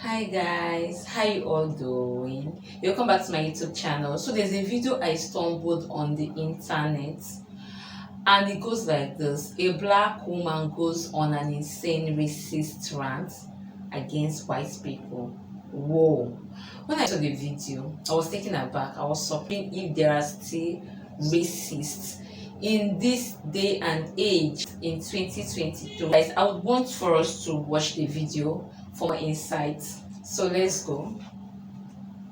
Hi guys, how you all doing? Welcome back to my YouTube channel. So there's a video I stumbled on the internet and it goes like this. A black woman goes on an insane racist rant against white people. Whoa. When I saw the video, I was taken aback. I was surprised if there are still racists in this day and age in 2022. Guys, I would want for us to watch the video for more insights. So let's go.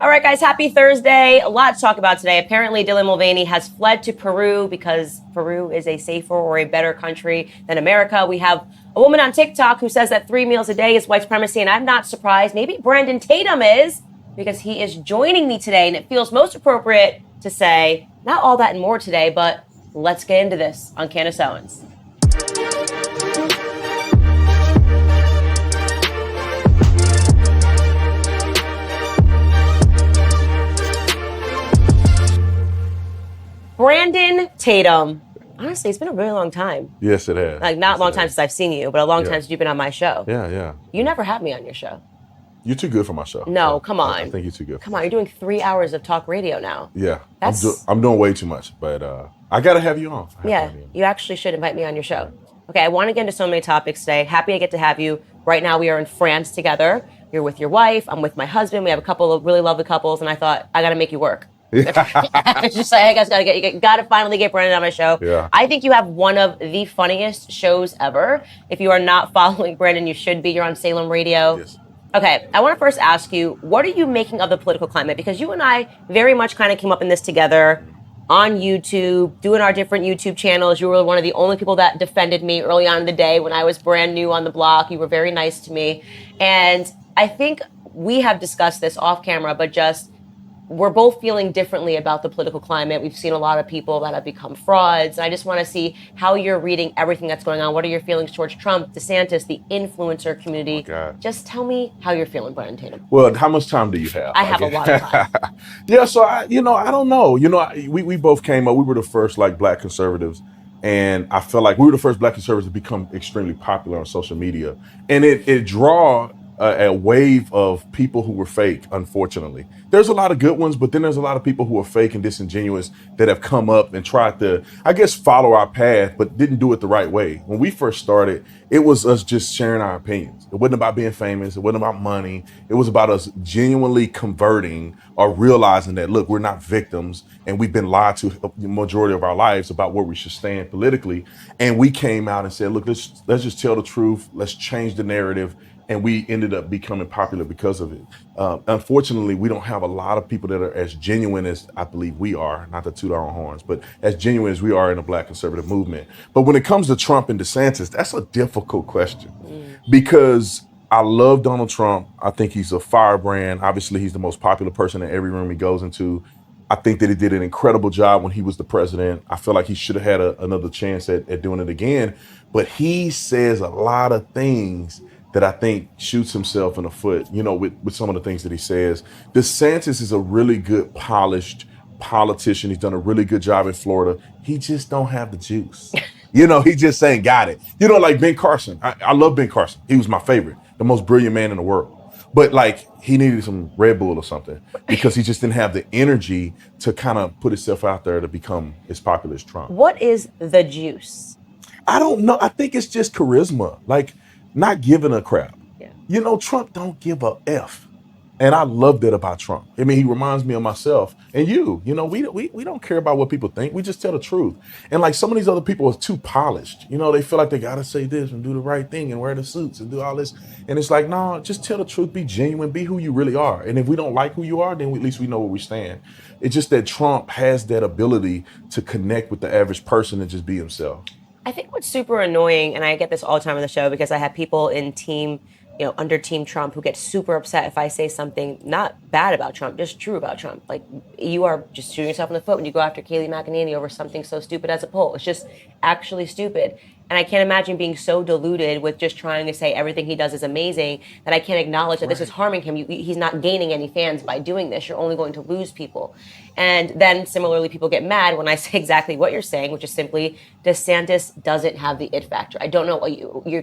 All right, guys, happy Thursday. A lot to talk about today. Apparently, Dylan Mulvaney has fled to Peru because Peru is a safer or a better country than America. We have a woman on TikTok who says that 3 meals a day is white supremacy, and I'm not surprised. Maybe Brandon Tatum is, because he is joining me today, and it feels most appropriate to say not all that and more today, but let's get into this on Candace Owens. Brandon Tatum. Honestly, it's been a really long time. Yes, it has. Like, not a long time since I've seen you, but a long time since you've been on my show. Yeah. You never had me on your show. You're too good for my show. No, come on. I think you're too good. Come on, you're doing 3 hours of talk radio now. Yeah, I'm doing way too much, but I gotta have you on. You actually should invite me on your show. Okay, I want to get into so many topics today. Happy I get to have you. Right now, we are in France together. You're with your wife. I'm with my husband. We have a couple of really lovely couples, and I thought I got to make you work. Just say, hey guys, gotta finally get Brandon on my show. Yeah. I think you have one of the funniest shows ever. If you are not following Brandon, you should be. You're on Salem Radio. Yes. Okay, I want to first ask you, what are you making of the political climate? Because you and I very much kind of came up in this together on YouTube, doing our different YouTube channels. You were one of the only people that defended me early on in the day when I was brand new on the block. You were very nice to me. And I think we have discussed this off camera, but just we're both feeling differently about the political climate. We've seen a lot of people that have become frauds. I just want to see how you're reading everything that's going on. What are your feelings towards Trump, DeSantis, the influencer community? Oh my God. Just tell me how you're feeling, Brandon Tatum. Well, how much time do you have? I have a lot of time. Yeah, so I don't know. We both came up. We were the first black conservatives, and I felt like we were the first black conservatives to become extremely popular on social media, and it draw a wave of people who were fake. Unfortunately, there's a lot of good ones, but then there's a lot of people who are fake and disingenuous that have come up and tried to, I guess, follow our path, but didn't do it the right way. When we first started, it was us just sharing our opinions. It wasn't about being famous. It wasn't about money. It was about us genuinely converting or realizing that, look, we're not victims and we've been lied to the majority of our lives about where we should stand politically. And we came out and said, look, let's just tell the truth. Let's change the narrative. And we ended up becoming popular because of it. Unfortunately, we don't have a lot of people that are as genuine as I believe we are, not to toot our own horns, but as genuine as we are in the black conservative movement. But when it comes to Trump and DeSantis, that's a difficult question because I love Donald Trump. I think he's a firebrand. Obviously, he's the most popular person in every room he goes into. I think that he did an incredible job when he was the president. I feel like he should have had another chance at doing it again. But he says a lot of things that I think shoots himself in the foot, with some of the things that he says. DeSantis is a really good, polished politician. He's done a really good job in Florida. He just don't have the juice. He just ain't got it. Like Ben Carson. I love Ben Carson. He was my favorite, the most brilliant man in the world. But he needed some Red Bull or something because he just didn't have the energy to kind of put himself out there to become as popular as Trump. What is the juice? I don't know. I think it's just charisma. Not giving a crap. Yeah. Trump don't give a F. And I love that about Trump. I mean, he reminds me of myself and you. We don't care about what people think. We just tell the truth. And some of these other people are too polished. They feel like they got to say this and do the right thing and wear the suits and do all this. And it's no, just tell the truth, be genuine, be who you really are. And if we don't like who you are, then at least we know where we stand. It's just that Trump has that ability to connect with the average person and just be himself. I think what's super annoying, and I get this all the time on the show because I have people in under Team Trump who get super upset if I say something not bad about Trump, just true about Trump. You are just shooting yourself in the foot when you go after Kayleigh McEnany over something so stupid as a poll. It's just actually stupid. And I can't imagine being so deluded with just trying to say everything he does is amazing that I can't acknowledge that this is harming him. He's not gaining any fans by doing this. You're only going to lose people. And then similarly, people get mad when I say exactly what you're saying, which is simply DeSantis doesn't have the it factor. I don't know what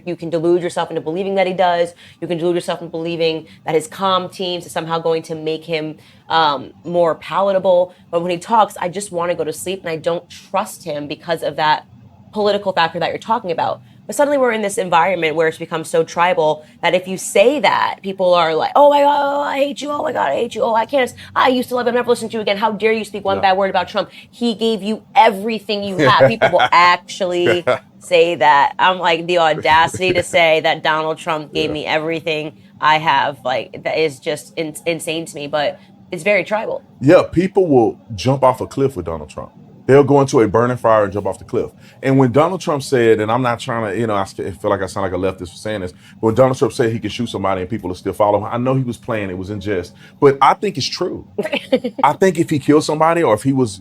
you can delude yourself into believing that he does. You can delude yourself into believing that his calm teams is somehow going to make him more palatable. But when he talks, I just want to go to sleep, and I don't trust him because of that political factor that you're talking about. But suddenly we're in this environment where it's become so tribal that if you say that, people are like, oh my God, oh, I hate you. Oh my God, I hate you. Oh, I can't. I used to love him. Never listen to you again. How dare you speak one bad word about Trump? He gave you everything you have. People will actually say that. I'm like, the audacity to say that Donald Trump gave me everything I have. Like, that is just insane to me. But it's very tribal. Yeah, people will jump off a cliff with Donald Trump. They'll go into a burning fire and jump off the cliff. And when Donald Trump said, and I'm not trying to, I feel like I sound like a leftist for saying this, but when Donald Trump said he could shoot somebody and people will still follow him, I know he was playing, it was in jest, but I think it's true. I think if he killed somebody or if he was,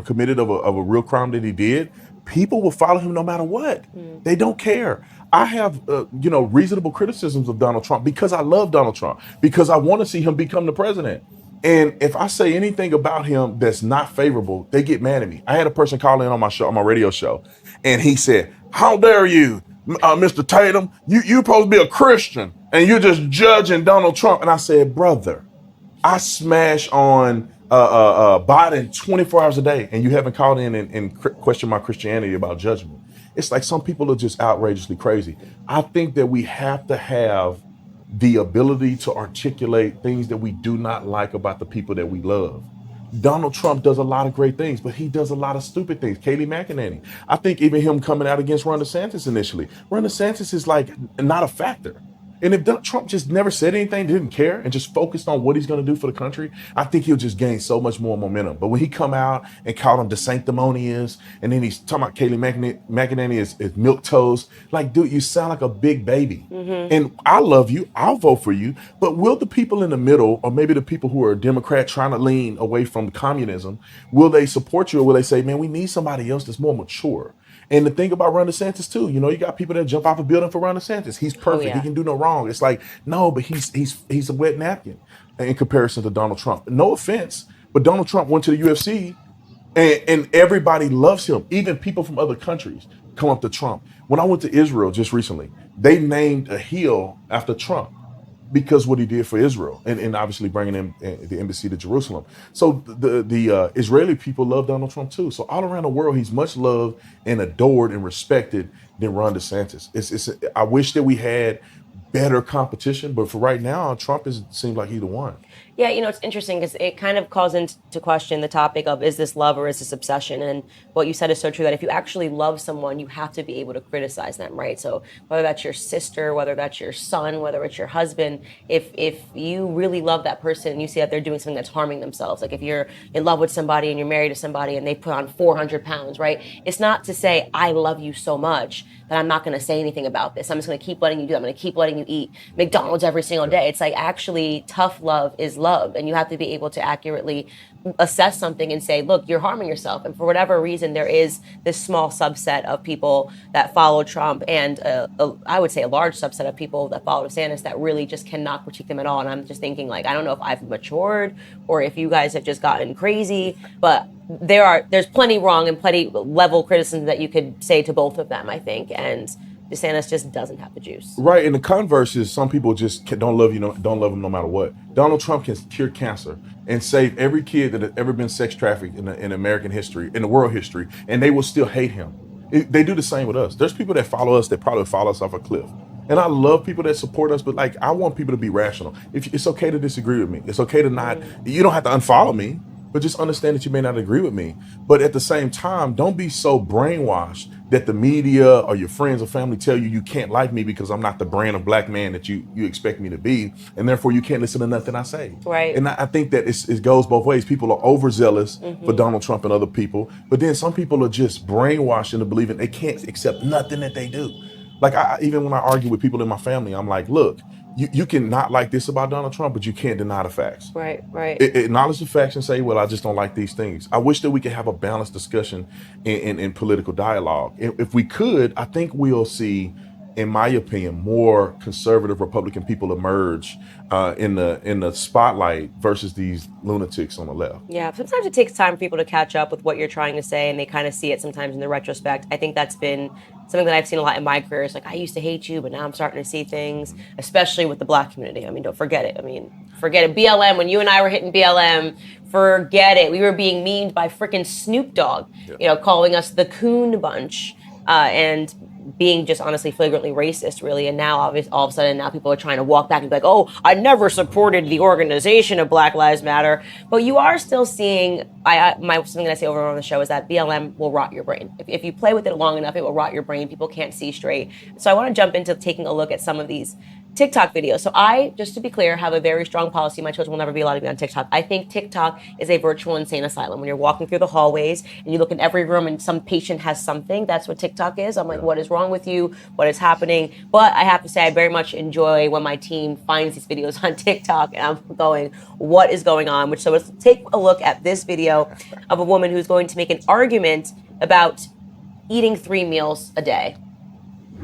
committed of a real crime that he did, people will follow him no matter what. They don't care. I have, reasonable criticisms of Donald Trump because I love Donald Trump, because I want to see him become the president. And if I say anything about him that's not favorable, they get mad at me. I had a person call in on my show, on my radio show, and he said, "How dare you, Mr. Tatum? You're supposed to be a Christian, and you're just judging Donald Trump." And I said, "Brother, I smash on Biden 24 hours a day, and you haven't called in and questioned my Christianity about judgment." It's like some people are just outrageously crazy. I think that we have to have the ability to articulate things that we do not like about the people that we love. Donald Trump does a lot of great things, but he does a lot of stupid things. Kayleigh McEnany. I think even him coming out against Ron DeSantis initially. Ron DeSantis is like not a factor. And if Trump just never said anything, didn't care, and just focused on what he's going to do for the country, I think he'll just gain so much more momentum. But when he come out and called him DeSanctimonious, and then he's talking about Kayleigh McEnany as milk toast, like, dude, you sound like a big baby. And I love you, I'll vote for you, but will the people in the middle, or maybe the people who are Democrat trying to lean away from communism, will they support you, or will they say, man, we need somebody else that's more mature? And the thing about Ron DeSantis too, you got people that jump off a building for Ron DeSantis. He's perfect. He can do no wrong. It's like, no, but he's a wet napkin in comparison to Donald Trump. No offense, but Donald Trump went to the UFC and everybody loves him. Even people from other countries come up to Trump. When I went to Israel just recently, they named a hill after Trump because what he did for Israel, and obviously bringing in the embassy to Jerusalem. So the Israeli people love Donald Trump too. So all around the world, he's much loved and adored and respected than Ron DeSantis. I wish that we had better competition, but for right now, Trump seems like he's the one. Yeah, it's interesting because it kind of calls into question the topic of, is this love or is this obsession? And what you said is so true, that if you actually love someone, you have to be able to criticize them, right? So whether that's your sister, whether that's your son, whether it's your husband, if you really love that person and you see that they're doing something that's harming themselves, like if you're in love with somebody and you're married to somebody and they put on 400 pounds, right? It's not to say, I love you so much that I'm not going to say anything about this. I'm just going to keep letting you do it. I'm going to keep letting you eat McDonald's every single day. It's like, actually, tough love is love. And you have to be able to accurately assess something and say, look, you're harming yourself. And for whatever reason, there is this small subset of people that follow Trump, and I would say a large subset of people that follow DeSantis that really just cannot critique them at all. And I'm just thinking, like, I don't know if I've matured or if you guys have just gotten crazy, but there's plenty wrong and plenty level criticism that you could say to both of them, I think. And DeSantis just doesn't have the juice. Right, and the converse is some people just don't love him no matter what. Donald Trump can cure cancer and save every kid that has ever been sex trafficked in American history, in the world history, and they will still hate him. They do the same with us. There's people that follow us that probably follow us off a cliff. And I love people that support us, but like, I want people to be rational. It's okay to disagree with me. It's okay to not, you don't have to unfollow me, but just understand that you may not agree with me. But at the same time, don't be so brainwashed that the media or your friends or family tell you can't like me because I'm not the brand of black man that you expect me to be, and therefore you can't listen to nothing I say. Right. And I think that it goes both ways. People are overzealous for Donald Trump and other people, but then some people are just brainwashed into believing they can't accept nothing that they do. Like, even when I argue with people in my family, I'm like, look, you can not like this about Donald Trump, but you can't deny the facts. Right, right. Acknowledge the facts and say, well, I just don't like these things. I wish that we could have a balanced discussion in political dialogue. If we could, I think we'll see, in my opinion, more conservative Republican people emerge in the spotlight versus these lunatics on the left. Yeah, sometimes it takes time for people to catch up with what you're trying to say, and they kind of see it sometimes in the retrospect. I think that's been something that I've seen a lot in my career. It's like, I used to hate you, but now I'm starting to see things, especially with the Black community. I mean, don't forget it. I mean, forget it. BLM, when you and I were hitting BLM, forget it. We were being memed by freaking Snoop Dogg, calling us the Coon Bunch, and being just honestly flagrantly racist, really. And now, obviously, all of a sudden, now people are trying to walk back and be like, oh, I never supported the organization of Black Lives Matter. But you are still seeing, something that I say over and over on the show is that BLM will rot your brain. If you play with it long enough, it will rot your brain. People can't see straight. So I want to jump into taking a look at some of these TikTok videos. So I, just to be clear, have a very strong policy. My children will never be allowed to be on TikTok. I think TikTok is a virtual insane asylum. When you're walking through the hallways and you look in every room and some patient has something, that's what TikTok is. I'm like, what is wrong with you? What is happening? But I have to say, I very much enjoy when my team finds these videos on TikTok and I'm going, what is going on? So let's take a look at this video of a woman who's going to make an argument about eating 3 meals a day.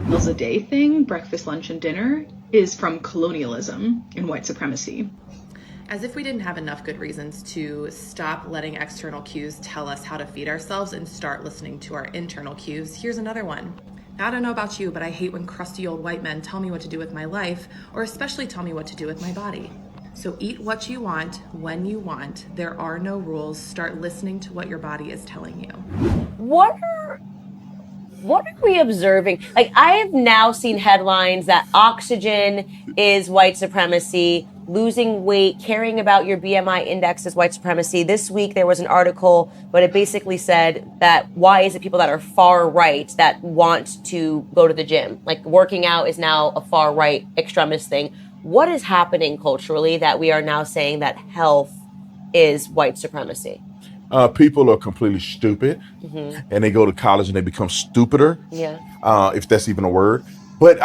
Meals a day thing, breakfast, lunch, and dinner, is from colonialism and white supremacy. As if we didn't have enough good reasons to stop letting external cues tell us how to feed ourselves and start listening to our internal cues, here's another one. Now, I don't know about you, but I hate when crusty old white men tell me what to do with my life, or especially tell me what to do with my body. So eat what you want, when you want. There are no rules. Start listening to what your body is telling you. What are we observing? Like, I have now seen headlines that oxygen is white supremacy, losing weight, caring about your BMI index is white supremacy. This week there was an article, but it basically said that why is it people that are far right that want to go to the gym? Like, working out is now a far right extremist thing. What is happening culturally that we are now saying that health is white supremacy? People are completely stupid, and they go to college and they become stupider. Yeah. If that's even a word. But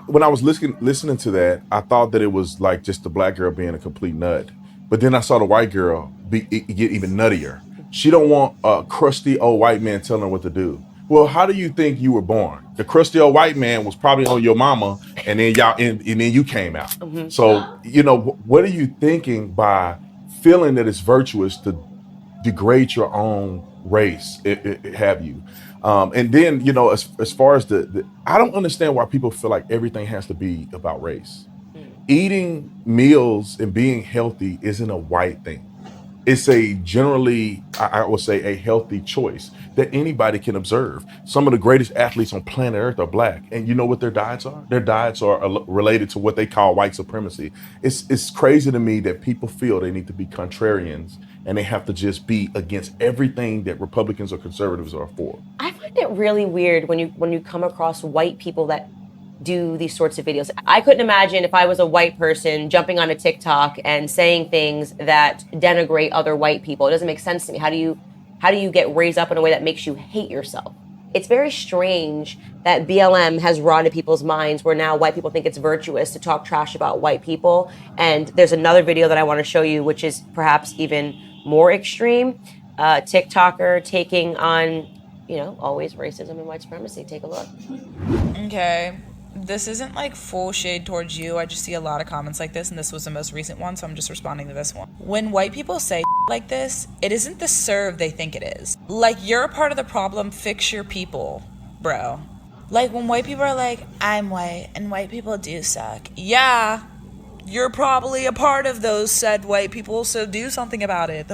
when I was listening to that, I thought that it was like just the Black girl being a complete nut. But then I saw the white girl get even nuttier. She don't want a crusty old white man telling her what to do. Well, how do you think you were born? The crusty old white man was probably on your mama, and then and then you came out. So what are you thinking by feeling that it's virtuous to degrade your own race, have you? And then, as far as I don't understand why people feel like everything has to be about race. Eating meals and being healthy isn't a white thing. It's a generally, I would say, a healthy choice that anybody can observe. Some of the greatest athletes on planet Earth are Black. And you know what their diets are? Their diets are related to what they call white supremacy. It's crazy to me that people feel they need to be contrarians and they have to just be against everything that Republicans or conservatives are for. I find it really weird when you come across white people that do these sorts of videos. I couldn't imagine if I was a white person jumping on a TikTok and saying things that denigrate other white people. It doesn't make sense to me. How do you get raised up in a way that makes you hate yourself? It's very strange that BLM has rotted people's minds where now white people think it's virtuous to talk trash about white people. And there's another video that I want to show you, which is perhaps even more extreme. TikToker taking on, always racism and white supremacy. Take a look. Okay. This isn't like full shade towards you. I just see a lot of comments like this, and this was the most recent one, so I'm just responding to this one. When white people say like this, it isn't the serve they think it is. Like, you're a part of the problem, fix your people, bro. Like, when white people are like, I'm white, and white people do suck. Yeah, you're probably a part of those said white people, so do something about it.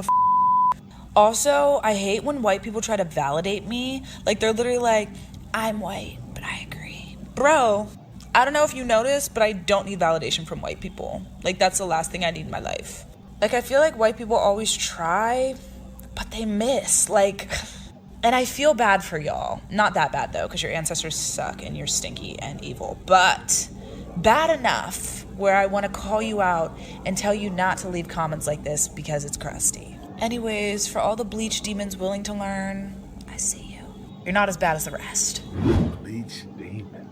Also, I hate when white people try to validate me. Like, they're literally like, I'm white, but I agree. Bro, I don't know if you noticed, but I don't need validation from white people. Like, that's the last thing I need in my life. Like, I feel like white people always try, but they miss. Like, and I feel bad for y'all. Not that bad, though, because your ancestors suck and you're stinky and evil. But bad enough where I want to call you out and tell you not to leave comments like this because it's crusty. Anyways, for all the bleach demons willing to learn, I see you. You're not as bad as the rest. Bleach demon.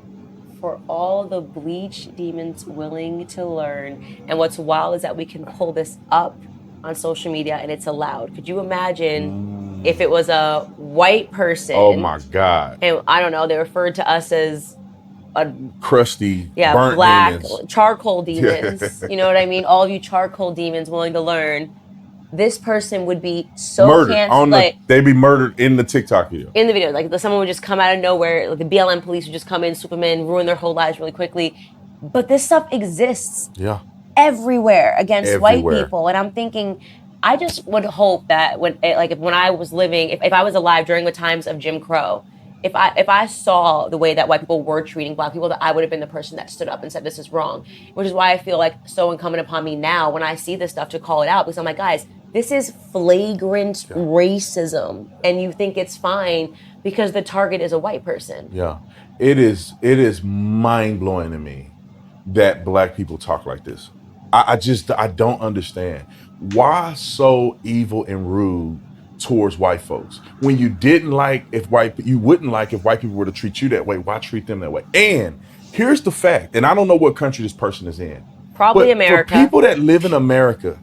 for all the bleach demons willing to learn. And what's wild is that we can pull this up on social media and it's allowed. Could you imagine if it was a white person? Oh my God. And I don't know, they referred to us as a crusty, yeah, burnt black demons. charcoal demons. You know what I mean? All of you charcoal demons willing to learn. This person would be so Murdered canceled. they'd be murdered in the TikTok video. In the video, like someone would just come out of nowhere, like the BLM police would just come in, swoop them in, ruin their whole lives really quickly. But this stuff exists everywhere against white people, and I'm thinking, I just would hope that when I was living, if I was alive during the times of Jim Crow, if I saw the way that white people were treating black people, that I would have been the person that stood up and said this is wrong. Which is why I feel like so incumbent upon me now when I see this stuff to call it out, because I'm like, guys, this is flagrant racism, and you think it's fine because the target is a white person. Yeah, it is mind blowing to me that black people talk like this. I don't understand why so evil and rude towards white folks. When you wouldn't like if white people were to treat you that way, why treat them that way? And here's the fact, and I don't know what country this person is in. Probably America. For people that live in America,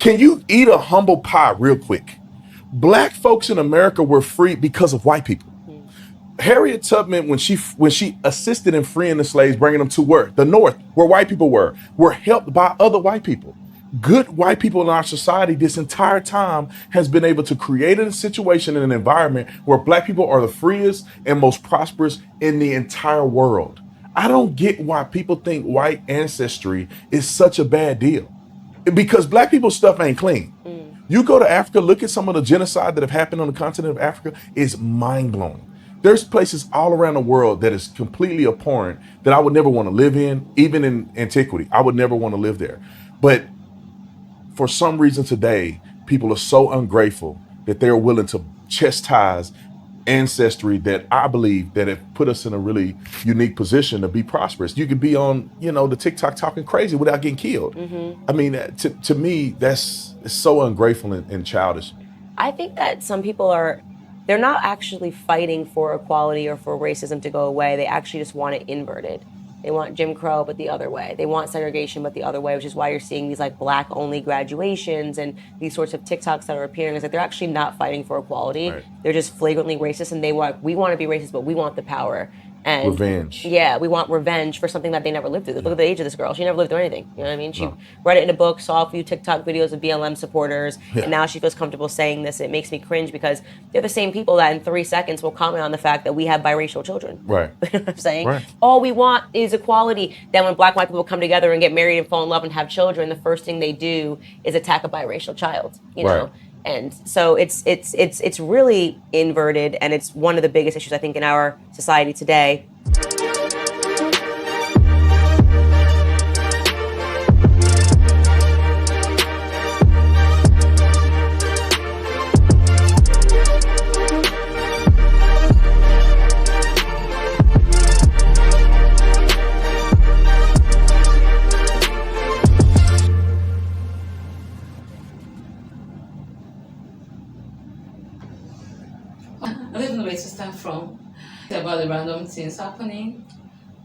can you eat a humble pie real quick? Black folks in America were free because of white people. Harriet Tubman, when she assisted in freeing the slaves, bringing them to where? The North, where white people were helped by other white people. Good white people in our society this entire time has been able to create a situation and an environment where black people are the freest and most prosperous in the entire world. I don't get why people think white ancestry is such a bad deal. Because black people's stuff ain't clean. You go to Africa, look at some of the genocide that have happened on the continent of Africa, it's mind-blowing. There's places all around the world that is completely abhorrent that I would never want to live in, even in antiquity. I would never want to live there. But for some reason today, people are so ungrateful that they're willing to chastise ancestry that I believe that have put us in a really unique position to be prosperous. You could be on, the TikTok talking crazy without getting killed. I mean, to me, it's so ungrateful and childish. I think that some people they're not actually fighting for equality or for racism to go away. They actually just want it inverted. They want Jim Crow, but the other way. They want segregation, but the other way, which is why you're seeing these like black-only graduations and these sorts of TikToks that are appearing. Is that they're actually not fighting for equality. Right. They're just flagrantly racist, and we want to be racist, but we want the power. And revenge. Yeah, we want revenge for something that they never lived through. Look at the age of this girl. She never lived through anything. You know what I mean? She read it in a book, saw a few TikTok videos of BLM supporters, and now she feels comfortable saying this. It makes me cringe because they're the same people that in 3 seconds will comment on the fact that we have biracial children. Right. You know what I'm saying? Right. All we want is equality. Then when black and white people come together and get married and fall in love and have children, the first thing they do is attack a biracial child. You know? And so it's really inverted, and it's one of the biggest issues I think in our society today. I don't even know where to start from. About the random things happening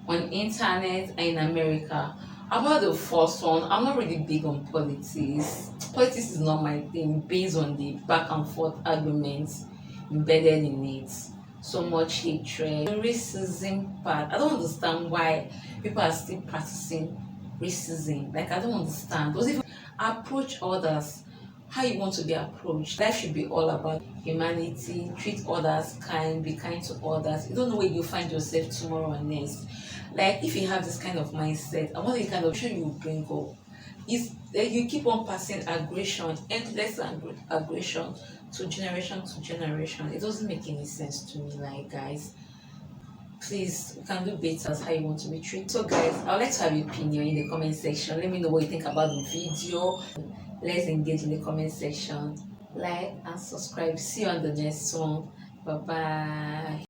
on internet and in America. About the first one, I'm not really big on politics. Politics is not my thing based on the back and forth arguments embedded in it. So much hatred. The racism part, I don't understand why people are still practicing racism. Like, I don't understand. Because if you approach others how you want to be approached, life should be all about humanity, treat others kind, be kind to others. You don't know where you find yourself tomorrow or next. Like, if you have this kind of mindset, I want the kind of show you bring up is that you keep on passing aggression, endless aggression to generation. It doesn't make any sense to me. Like, guys, please, you can do better as how you want to be treated. So guys, I would like to have your opinion in the comment section. Let me know what you think about the video. Let's engage in the comment section. Like and subscribe. See you on the next one. Bye bye.